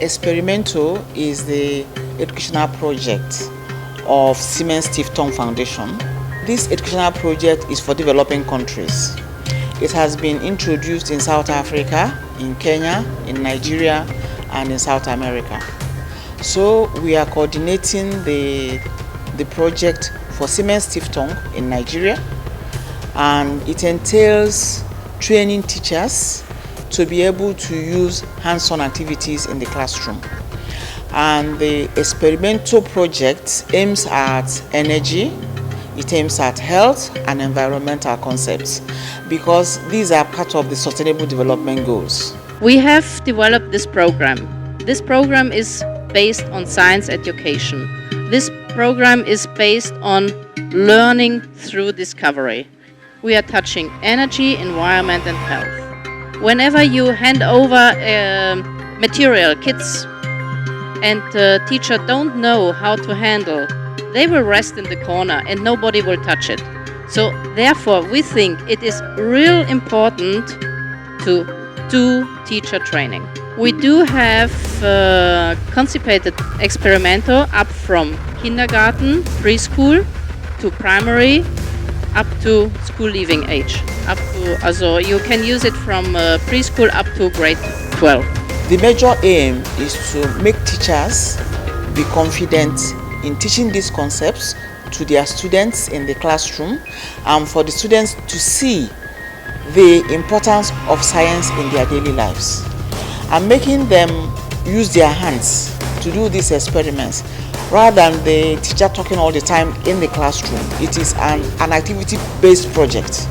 Experimento is the educational project of Siemens Stiftung Foundation. This educational project is for developing countries. It has been introduced in South Africa, in Kenya, in Nigeria, and in South America. So we are coordinating the project for Siemens Stiftung in Nigeria, and it entails training teachers to be able to use hands-on activities in the classroom. And the Experimento project aims at energy, it aims at health and environmental concepts, because these are part of the Sustainable Development Goals. We have developed this program. This program is based on science education. This program is based on learning through discovery. We are touching energy, environment and health. Whenever you hand over material, kids and teacher don't know how to handle, they will rest in the corner and nobody will touch it. So therefore we think it is real important to do teacher training. We do have conceived Experimento up from kindergarten, preschool to primary, up to school leaving age. Also you can use it from preschool up to grade 12. The major aim is to make teachers be confident in teaching these concepts to their students in the classroom, and for the students to see the importance of science in their daily lives, and making them use their hands to do these experiments rather than the teacher talking all the time in the classroom. It is an activity-based project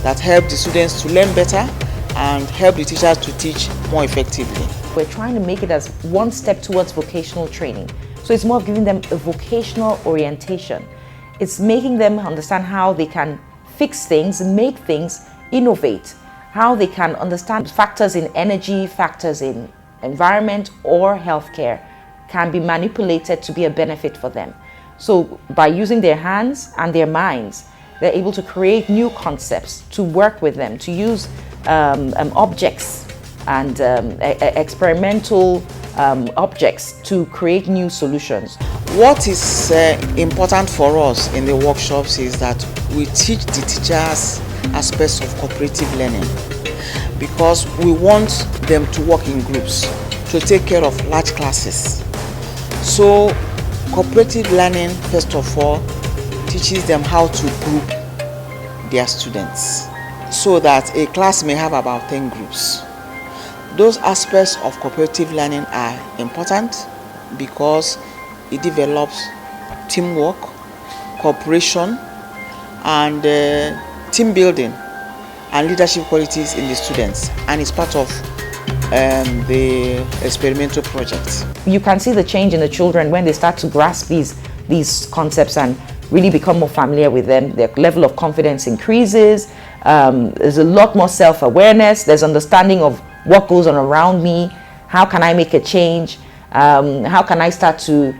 that helps the students to learn better and help the teachers to teach more effectively. We're trying to make it as one step towards vocational training. So it's more of giving them a vocational orientation. It's making them understand how they can fix things, make things, innovate, how they can understand factors in energy, factors in environment or healthcare can be manipulated to be a benefit for them. So by using their hands and their minds, they're able to create new concepts, to work with them, to use objects and experimental objects to create new solutions. What is important for us in the workshops is that we teach the teachers aspects of cooperative learning, because we want them to work in groups to take care of large classes. So cooperative learning, first of all, teaches them how to group their students so that a class may have about 10 groups. Those aspects of cooperative learning are important because it develops teamwork, cooperation, and team building and leadership qualities in the students, and it's part of the Experimento project. You can see the change in the children when they start to grasp these concepts and really become more familiar with them. Their level of confidence increases. There's a lot more self-awareness. There's understanding of what goes on around me. How can I make a change? How can I start to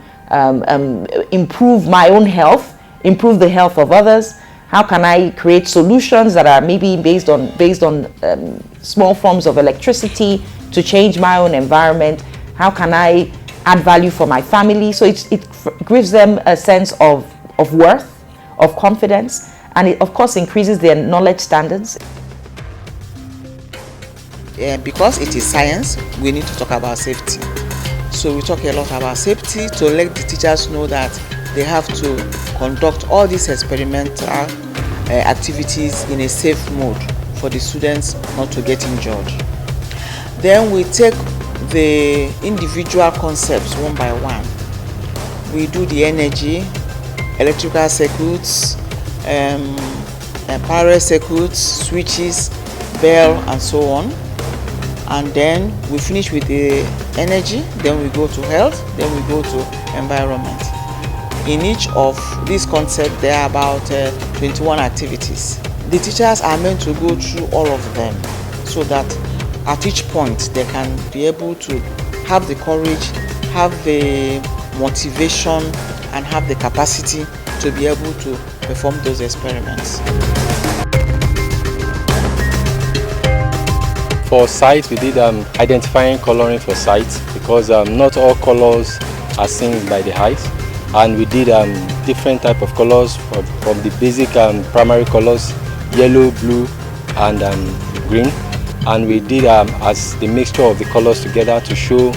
improve my own health, improve the health of others? How can I create solutions that are maybe based on small forms of electricity to change my own environment? How can I add value for my family? So it gives them a sense of worth, of confidence, and it of course increases their knowledge standards. Because it is science, we need to talk about safety. So we talk a lot about safety to let the teachers know that they have to conduct all these experimental activities in a safe mode for the students not to get injured. Then we take the individual concepts one by one. We do the energy, electrical circuits, power circuits, switches, bell, and so on. And then we finish with the energy, then we go to health, then we go to environment. In each of these concepts, there are about 21 activities. The teachers are meant to go through all of them so that at each point they can be able to have the courage, have the motivation, and have the capacity to be able to perform those experiments. For sight, we did identifying coloring for sight, because not all colors are seen by the eyes, and we did different type of colors from the basic primary colors, yellow, blue and green, and we did as the mixture of the colors together to show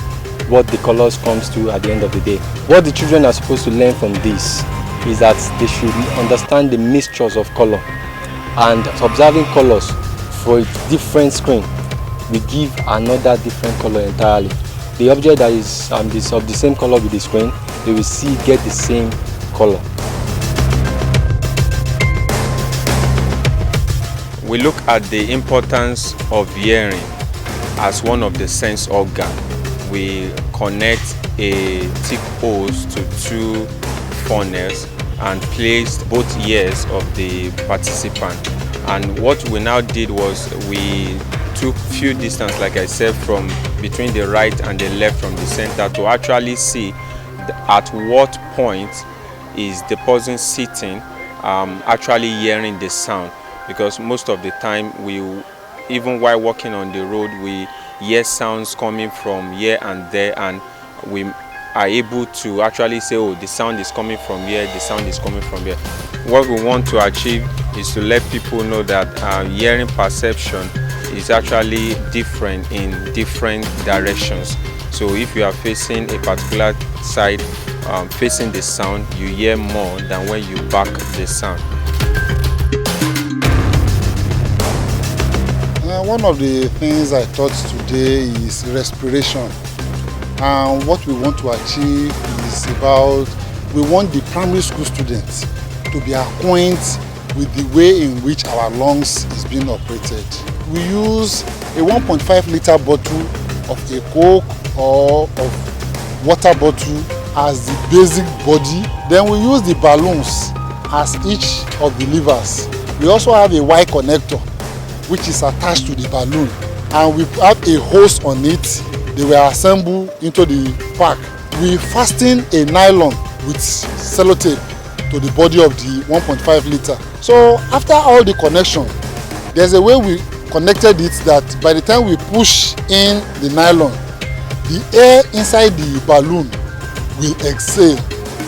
what the colors comes to at the end of the day. What the children are supposed to learn from this is that they should understand the mixtures of color, and observing colors for a different screen we give another different color entirely. The object that is of the same color with the screen, they will get the same color. We look at the importance of hearing as one of the sense organs. We connect a thick hose to two funnels and placed both ears of the participant. And what we now did was we took few distance, like I said, from between the right and the left from the center to actually see at what point is the person sitting actually hearing the sound, because most of the time even while walking on the road, we hear sounds coming from here and there, and we are able to actually say, oh, the sound is coming from here, the sound is coming from here. What we want to achieve is to let people know that hearing perception is actually different in different directions. So if you are facing a particular side, facing the sound, you hear more than when you back the sound. One of the things I taught today is respiration. And what we want to achieve is we want the primary school students to be acquainted with the way in which our lungs is being operated. We use a 1.5 liter bottle of a Coke or of water bottle as the basic body. Then we use the balloons as each of the levers. We also have a Y connector which is attached to the balloon, and we have a hose on it. They were assembled into the pack. We fasten a nylon with sellotape to the body of the 1.5 liter. So after all the connection, there's a way we connected it that by the time we push in the nylon, the air inside the balloon will exhale,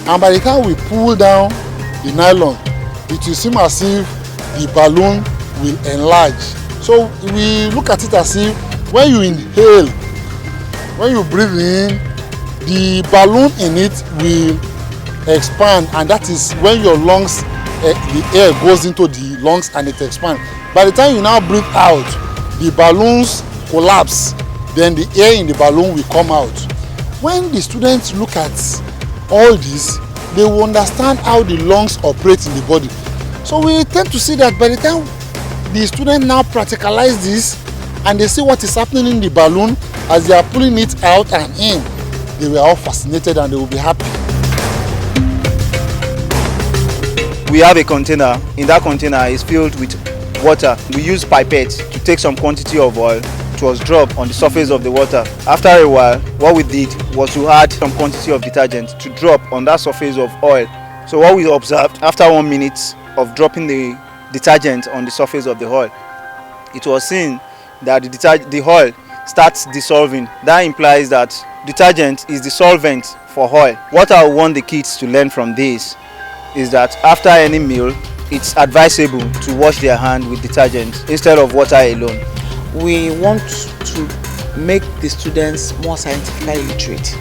and by the time we pull down the nylon, it will seem as if the balloon will enlarge. So we look at it as if when you inhale, when you breathe in, the balloon in it will expand, and that is when your lungs, the air goes into the lungs and it expands. By the time you now breathe out, the balloons collapse, then the air in the balloon will come out. When the students look at all this, they will understand how the lungs operate in the body. So we tend to see that by the time the students now practicalize this and they see what is happening in the balloon as they are pulling it out and in, they were all fascinated and they will be happy. We have a container. In that container is filled with water. We use pipette to take some quantity of oil. It was dropped on the surface of the water. After a while, what we did was to add some quantity of detergent to drop on that surface of oil. So what we observed after 1 minute of dropping the detergent on the surface of the oil, it was seen that the oil starts dissolving. That implies that detergent is the solvent for oil. What I want the kids to learn from this is that after any meal, it's advisable to wash their hand with detergent instead of water alone. We want to make the students more scientifically literate.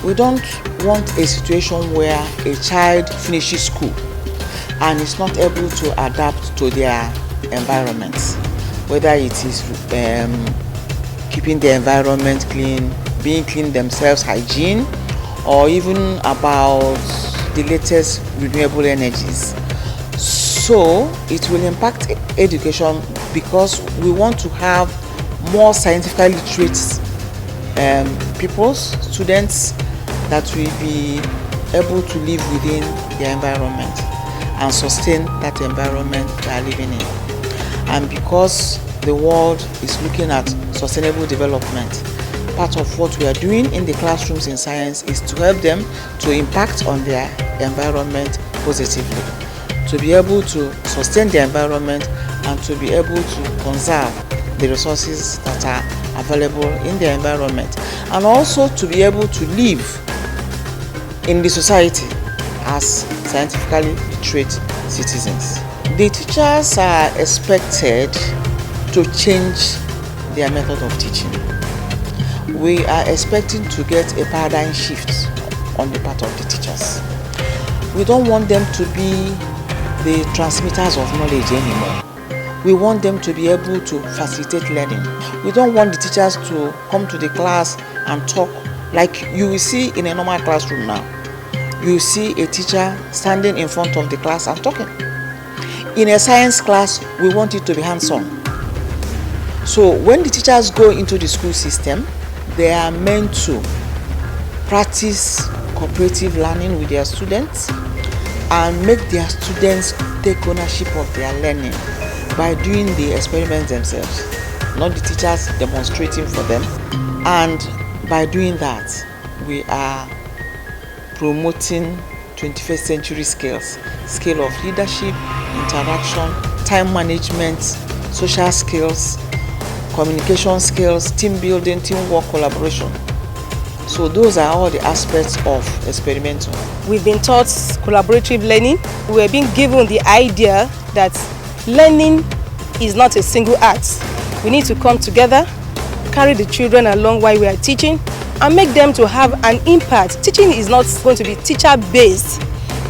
We don't want a situation where a child finishes school and is not able to adapt to their environment, whether it is keeping the environment clean, being clean themselves, hygiene, or even about the latest renewable energies. So it will impact education because we want to have more scientifically literate students that will be able to live within their environment and sustain that environment they are living in. And because the world is looking at sustainable development, part of what we are doing in the classrooms in science is to help them to impact on their environment positively, to be able to sustain the environment and to be able to conserve the resources that are available in their environment, and also to be able to live in the society as scientifically literate citizens. The teachers are expected to change their method of teaching. We are expecting to get a paradigm shift on the part of the teachers. We don't want them to be the transmitters of knowledge anymore. We want them to be able to facilitate learning. We don't want the teachers to come to the class and talk like you will see in a normal classroom now. You see a teacher standing in front of the class and talking. In a science class, we want it to be hands-on. So when the teachers go into the school system, they are meant to practice cooperative learning with their students and make their students take ownership of their learning by doing the experiments themselves, not the teachers demonstrating for them. And by doing that, we are promoting 21st century skills, skill of leadership, interaction, time management, social skills, communication skills, team building, teamwork, collaboration. So those are all the aspects of Experimento. We've been taught collaborative learning. We are being given the idea that learning is not a single act. We need to come together, carry the children along while we are teaching, and make them to have an impact. Teaching is not going to be teacher-based,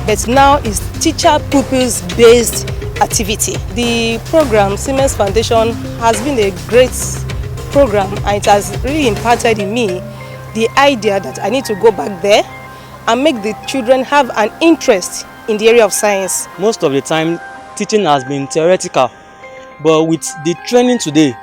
but now is teacher-pupils-based activity. The program, Siemens Foundation, has been a great program, and it has really imparted in me the idea that I need to go back there and make the children have an interest in the area of science. Most of the time, teaching has been theoretical, but with the training today,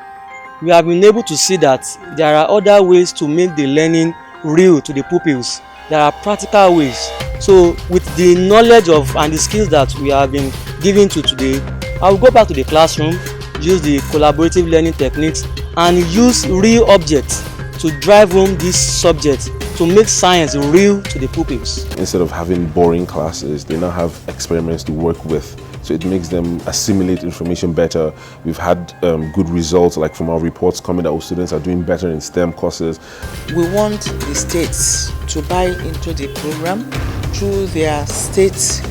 we have been able to see that there are other ways to make the learning real to the pupils. There are practical ways. So with the knowledge of and the skills that we have been given to today, I will go back to the classroom, use the collaborative learning techniques, and use real objects to drive home this subject, to make science real to the pupils. Instead of having boring classes, they now have experiments to work with. So it makes them assimilate information better. We've had good results, like from our reports coming that our students are doing better in STEM courses. We want the states to buy into the program through their state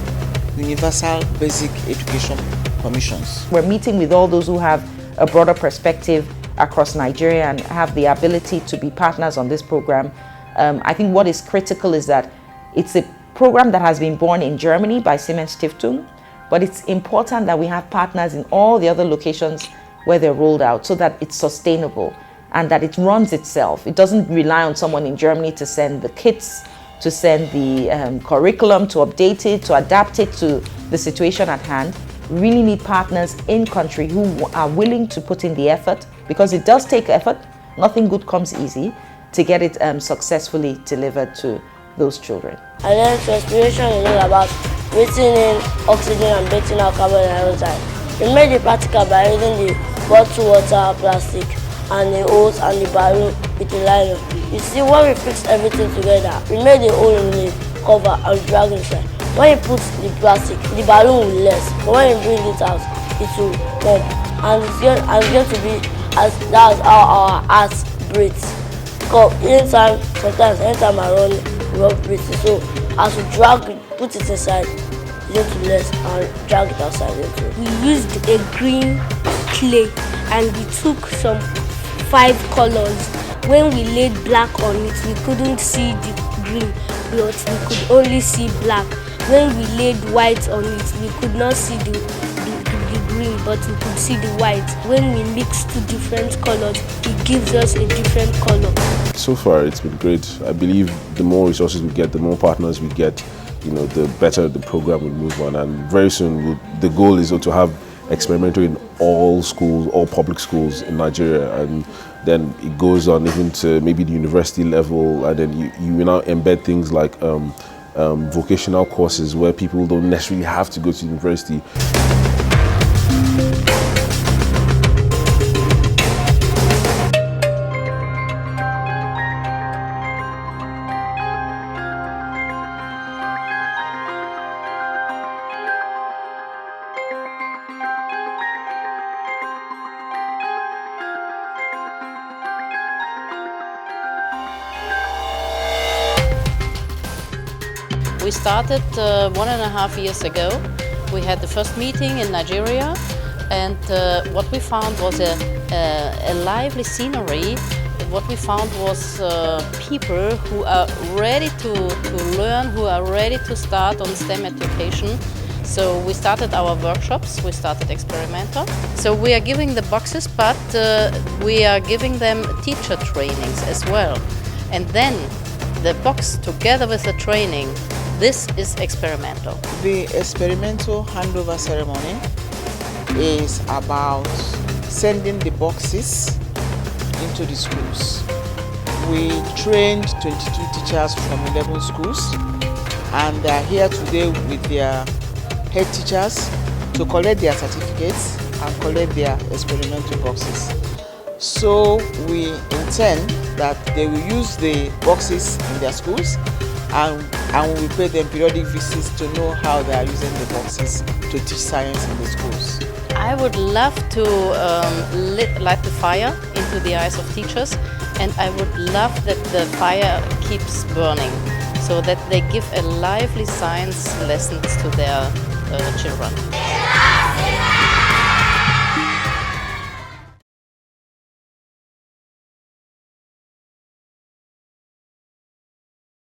universal basic education commissions. We're meeting with all those who have a broader perspective across Nigeria and have the ability to be partners on this program. I think what is critical is that it's a program that has been born in Germany by Siemens Stiftung, but it's important that we have partners in all the other locations where they're rolled out so that it's sustainable and that it runs itself. It doesn't rely on someone in Germany to send the kits, to send the curriculum, to update it, to adapt it to the situation at hand. We really need partners in country who are willing to put in the effort, because it does take effort. Nothing good comes easy, to get it successfully delivered to those children. And then respiration is all about breathing in oxygen and breathing out carbon dioxide. We made it practical by using the bottled water, plastic, and the hose and the balloon with the nylon. You see, when we fix everything together, we made the hole in the cover and drag inside. When you put the plastic, the balloon will less, but when you bring it out, it will pump. And it's going to be that's how our heart breathes. Because anytime I run, we run breathing. So as we drag it, put it inside, it's going to less and drag it outside. We used a green clay and we took some 5 colors. When we laid black on it, we couldn't see the green, but we could only see black. When we laid white on it, we could not see the green, but we could see the white. When we mix 2 different colors, it gives us a different color. So far, it's been great. I believe the more resources we get, the more partners we get, the better the program will move on. And very soon, the goal is to have Experimento in all schools, all public schools in Nigeria, and then it goes on even to maybe the university level, and then you now embed things like vocational courses where people don't necessarily have to go to university. We started 1.5 years ago. We had the first meeting in Nigeria, and what we found was a lively scenery. What we found was people who are ready to learn, who are ready to start on STEM education. So we started our workshops, we started Experimento. So we are giving the boxes, but we are giving them teacher trainings as well. And then the box together with the training, this is Experimento. The Experimento handover ceremony is about sending the boxes into the schools. We trained 22 teachers from 11 schools, and they are here today with their head teachers to collect their certificates and collect their experimental boxes. So we intend that they will use the boxes in their schools, and we will pay them periodic visits to know how they are using the boxes to teach science in the schools. I would love to light the fire into the eyes of teachers, and I would love that the fire keeps burning so that they give a lively science lessons to their children.